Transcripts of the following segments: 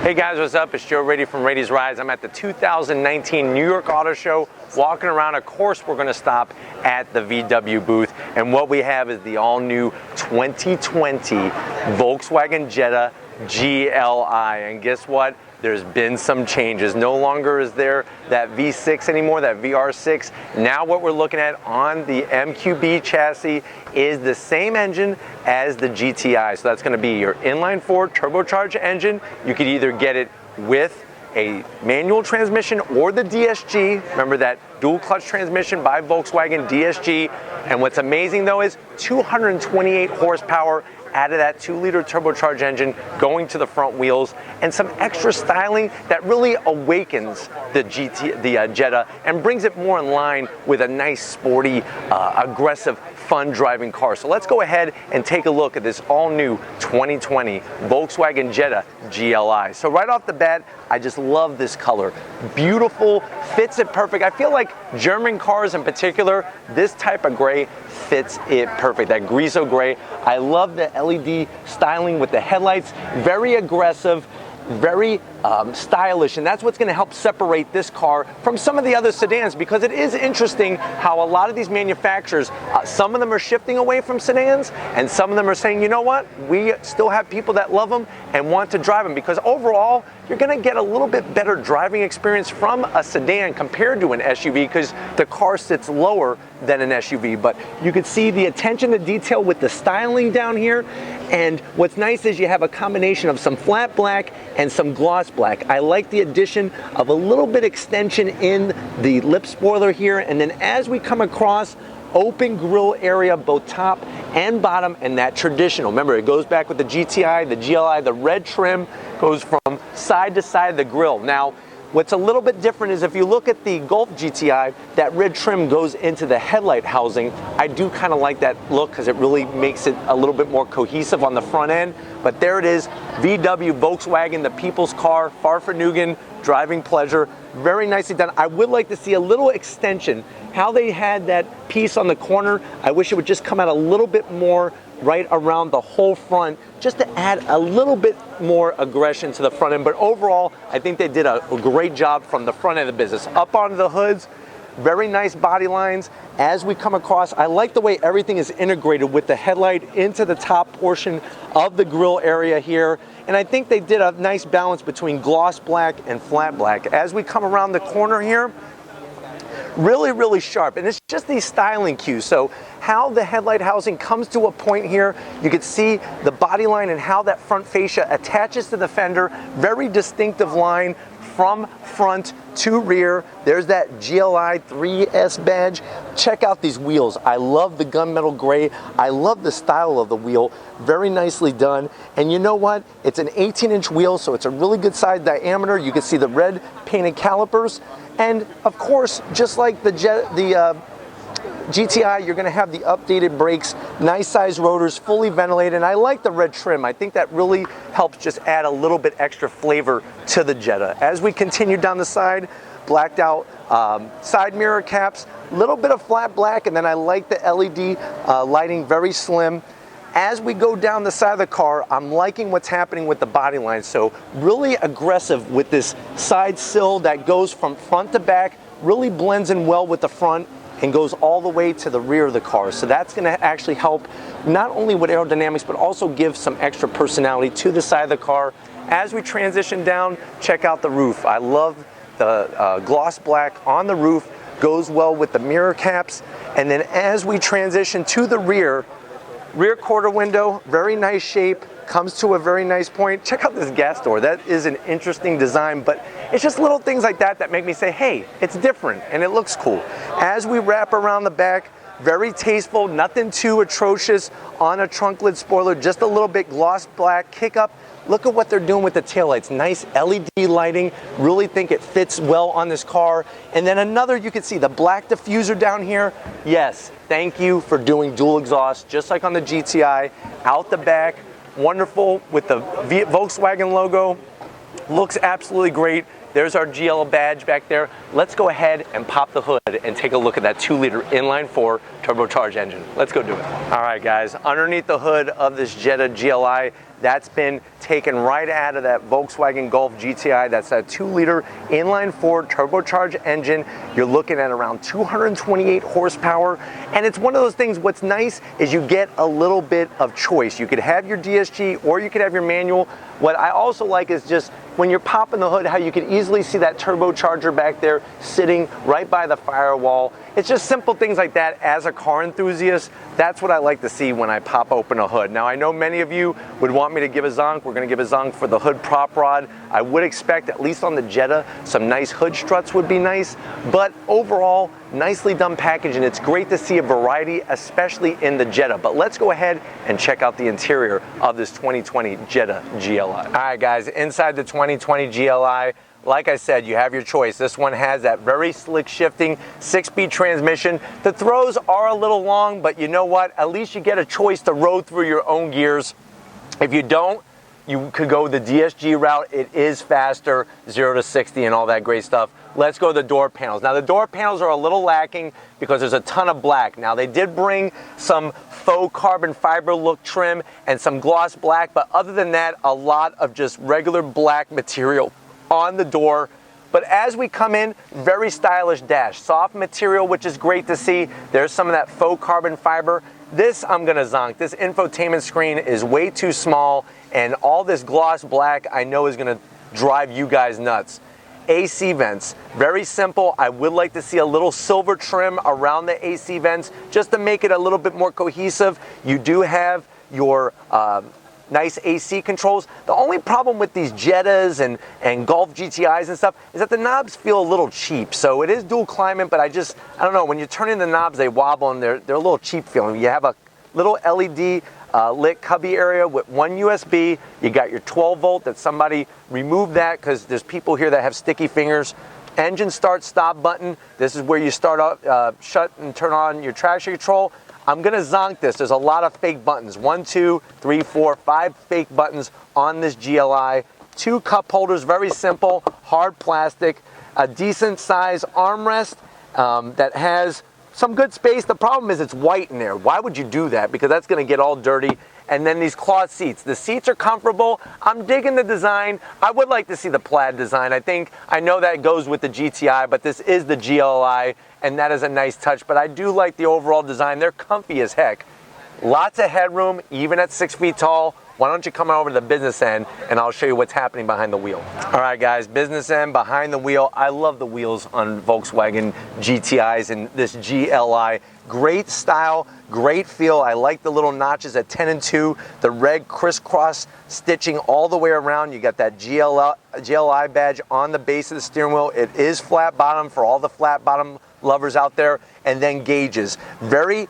Hey guys, what's up? It's Joe Rady from Rady's Rides. I'm at the 2019 New York Auto Show, walking around. Of course, we're going to stop at the VW booth, and what we have is the all-new 2020 Volkswagen Jetta GLI. And guess what? There's been some changes. No longer is there that V6 anymore, that VR6. Now what we're looking at on the MQB chassis is the same engine as the GTI. So that's going to be your inline-4 turbocharged engine. You could either get it with a manual transmission or the DSG. Remember that dual clutch transmission by Volkswagen DSG. And what's amazing though is 228 horsepower out of that 2-liter turbocharged engine going to the front wheels, and some extra styling that really awakens the Jetta and brings it more in line with a nice, sporty, aggressive, fun driving car. So let's go ahead and take a look at this all-new 2020 Volkswagen Jetta GLI. So right off the bat, I just love this color. Beautiful, fits it perfect. I feel like German cars in particular, this type of gray fits it perfect, that Grieso gray. I love the LED styling with the headlights, very aggressive, very stylish, and that's what's going to help separate this car from some of the other sedans, because it is interesting how a lot of these manufacturers, some of them are shifting away from sedans, and some of them are saying, you know what, we still have people that love them and want to drive them, because overall you're going to get a little bit better driving experience from a sedan compared to an SUV, because the car sits lower than an SUV. But you can see the attention to detail with the styling down here, and what's nice is you have a combination of some flat black and some gloss black. I like the addition of a little bit extension in the lip spoiler here, and then as we come across, open grille area both top and bottom, and that traditional, remember it goes back with the GTI, the GLI, the red trim goes from side to side of the grille. Now what's a little bit different is if you look at the Golf GTI, that red trim goes into the headlight housing. I do kind of like that look because it really makes it a little bit more cohesive on the front end. But there it is, VW Volkswagen, the people's car, Fahrvergnügen, driving pleasure. Very nicely done. I would like to see a little extension. How they had that piece on the corner, I wish it would just come out a little bit more right around the whole front, just to add a little bit more aggression to the front end. But overall, I think they did a great job from the front end of the business. Up onto the hoods, very nice body lines. As we come across, I like the way everything is integrated with the headlight into the top portion of the grille area here. And I think they did a nice balance between gloss black and flat black. As we come around the corner here, really, really sharp. And it's just these styling cues. So how the headlight housing comes to a point here, you can see the body line and how that front fascia attaches to the fender. Very distinctive line from front to rear. There's that GLI 3S badge. Check out these wheels. I love the gunmetal gray. I love the style of the wheel. Very nicely done. And you know what? It's an 18-inch wheel, so it's a really good size diameter. You can see the red painted calipers. And of course, just like the GTI, you're going to have the updated brakes, nice size rotors, fully ventilated, and I like the red trim. I think that really helps just add a little bit extra flavor to the Jetta. As we continue down the side, blacked out side mirror caps, little bit of flat black, and then I like the LED lighting, very slim. As we go down the side of the car, I'm liking what's happening with the body line. So really aggressive with this side sill that goes from front to back, really blends in well with the front and goes all the way to the rear of the car. So that's going to actually help not only with aerodynamics, but also give some extra personality to the side of the car. As we transition down, check out the roof. I love the gloss black on the roof, goes well with the mirror caps. And then as we transition to the rear quarter window, very nice shape, comes to a very nice point. Check out this gas door. That is an interesting design, but it's just little things like that that make me say, hey, it's different and it looks cool. As we wrap around the back, very tasteful, nothing too atrocious on a trunk lid spoiler, just a little bit gloss black kick up. Look at what they're doing with the taillights. Nice LED lighting. Really think it fits well on this car. And then another, you can see the black diffuser down here. Yes, thank you for doing dual exhaust, just like on the GTI. Out the back, wonderful with the Volkswagen logo. Looks absolutely great. There's our GL badge back there. Let's go ahead and pop the hood and take a look at that 2-liter inline-4 turbocharged engine. Let's go do it. All right, guys, underneath the hood of this Jetta GLI, That's been taken right out of that Volkswagen Golf GTI. That's a 2-liter inline-4 turbocharged engine. You're looking at around 228 horsepower. And it's one of those things, what's nice is you get a little bit of choice. You could have your DSG or you could have your manual. What I also like is just when you're popping the hood, how you can easily see that turbocharger back there sitting right by the firewall. It's just simple things like that. As a car enthusiast, that's what I like to see when I pop open a hood. Now, I know many of you would want me to give a zonk. We're going to give a zonk for the hood prop rod. I would expect, at least on the Jetta, some nice hood struts would be nice. But overall, nicely done package, and it's great to see a variety, especially in the Jetta. But let's go ahead and check out the interior of this 2020 Jetta GLI. All right, guys, inside the 2020 GLI, like I said, you have your choice. This one has that very slick shifting 6-speed transmission. The throws are a little long, but you know what? At least you get a choice to roll through your own gears. If you don't, you could go the DSG route. It is faster, 0 to 60 and all that great stuff. Let's go to the door panels. Now, the door panels are a little lacking because there's a ton of black. Now, they did bring some faux carbon fiber look trim and some gloss black, but other than that, a lot of just regular black material on the door. But as we come in, very stylish dash. Soft material, which is great to see. There's some of that faux carbon fiber. This I'm gonna zonk. This infotainment screen is way too small, and all this gloss black I know is gonna drive you guys nuts. AC vents, very simple. I would like to see a little silver trim around the AC vents just to make it a little bit more cohesive. You do have your nice AC controls. The only problem with these Jettas and Golf GTIs and stuff is that the knobs feel a little cheap. So it is dual climate, but I don't know, when you turn in the knobs, they wobble and they're a little cheap feeling. You have a little LED lit cubby area with one USB. You got your 12 volt that somebody removed that because there's people here that have sticky fingers. Engine start stop button. This is where you start up, shut and turn on your traction control. I'm gonna zonk this. There's a lot of fake buttons. 1, 2, 3, 4, 5 fake buttons on this GLI. 2 cup holders, very simple, hard plastic. A decent size armrest that has some good space. The problem is it's white in there. Why would you do that? Because that's gonna get all dirty. And then these cloth seats. The seats are comfortable. I'm digging the design. I would like to see the plaid design. I know that goes with the GTI, but this is the GLI, and that is a nice touch. But I do like the overall design. They're comfy as heck. Lots of headroom, even at 6 feet tall. Why don't you come over to the business end and I'll show you what's happening behind the wheel. All right, guys, business end, behind the wheel. I love the wheels on Volkswagen GTIs and this GLI. Great style, great feel. I like the little notches at 10 and 2, the red crisscross stitching all the way around. You got that GLI badge on the base of the steering wheel. It is flat bottom for all the flat bottom lovers out there, and then gauges. Very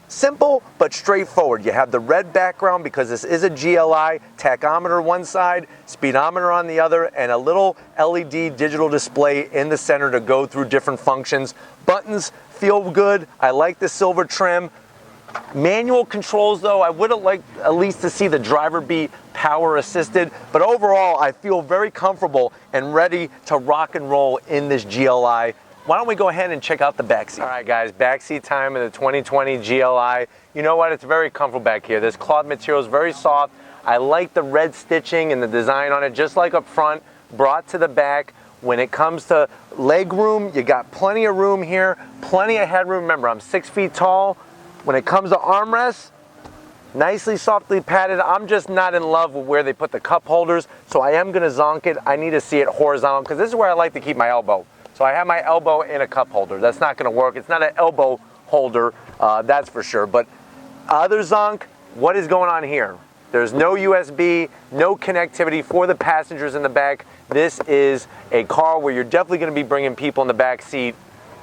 simple but straightforward. You have the red background because this is a GLI, tachometer one side, speedometer on the other, and a little LED digital display in the center to go through different functions. Buttons feel good. I like the silver trim. Manual controls though, I would have liked at least to see the driver be power assisted, but overall I feel very comfortable and ready to rock and roll in this GLI. Why don't we go ahead and check out the backseat? All right, guys, backseat time in the 2020 GLI. You know what? It's very comfortable back here. This cloth material is very soft. I like the red stitching and the design on it, just like up front, brought to the back. When it comes to leg room, you got plenty of room here, plenty of headroom. Remember, I'm 6 feet tall. When it comes to armrests, nicely softly padded. I'm just not in love with where they put the cup holders, so I am gonna zonk it. I need to see it horizontal because this is where I like to keep my elbow. So I have my elbow in a cup holder. That's not gonna work. It's not an elbow holder, that's for sure. But other zonk, what is going on here? There's no USB, no connectivity for the passengers in the back. This is a car where you're definitely gonna be bringing people in the back seat.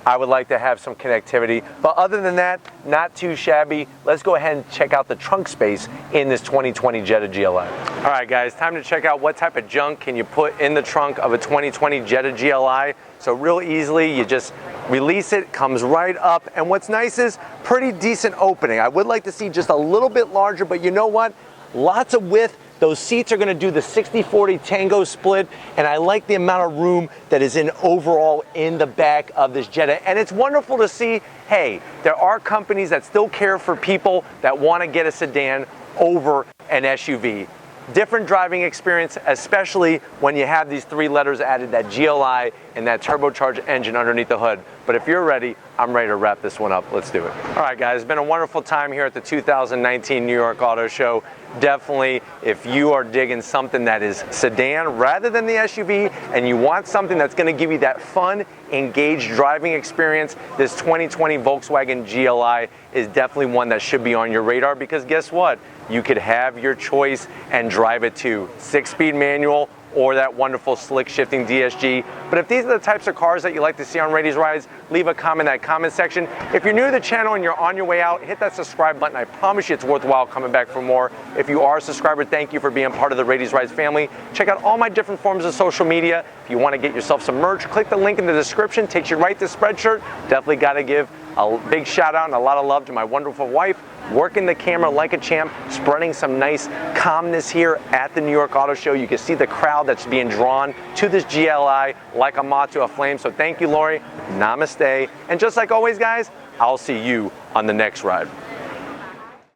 I would like to have some connectivity. But other than that, not too shabby. Let's go ahead and check out the trunk space in this 2020 Jetta GLI. All right, guys, time to check out what type of junk can you put in the trunk of a 2020 Jetta GLI. So real easily, you just release it, comes right up. And what's nice is pretty decent opening. I would like to see just a little bit larger, but you know what? Lots of width. Those seats are gonna do the 60-40 Tango split, and I like the amount of room that is in overall in the back of this Jetta. And it's wonderful to see, hey, there are companies that still care for people that wanna get a sedan over an SUV. different driving experience, especially when you have these 3 letters added, that GLI and that turbocharged engine underneath the hood. But if you're ready, I'm ready to wrap this one up. Let's do it. All right, guys, it's been a wonderful time here at the 2019 New York Auto Show. Definitely, if you are digging something that is sedan rather than the SUV, and you want something that's going to give you that fun, engaged driving experience, this 2020 Volkswagen GLI is definitely one that should be on your radar, because guess what? You could have your choice and drive it too. 6-speed manual or that wonderful slick shifting DSG. But if these are the types of cars that you like to see on Rady's Rides, leave a comment in that comment section. If you're new to the channel and you're on your way out, hit that subscribe button. I promise you it's worthwhile coming back for more. If you are a subscriber, thank you for being part of the Rady's Rides family. Check out all my different forms of social media. If you want to get yourself some merch, click the link in the description. Takes you right to Spreadshirt. Definitely got to give a big shout out and a lot of love to my wonderful wife, working the camera like a champ, spreading some nice calmness here at the New York Auto Show. You can see the crowd that's being drawn to this GLI like a moth to a flame. So thank you, Lori. Namaste. And just like always, guys, I'll see you on the next ride.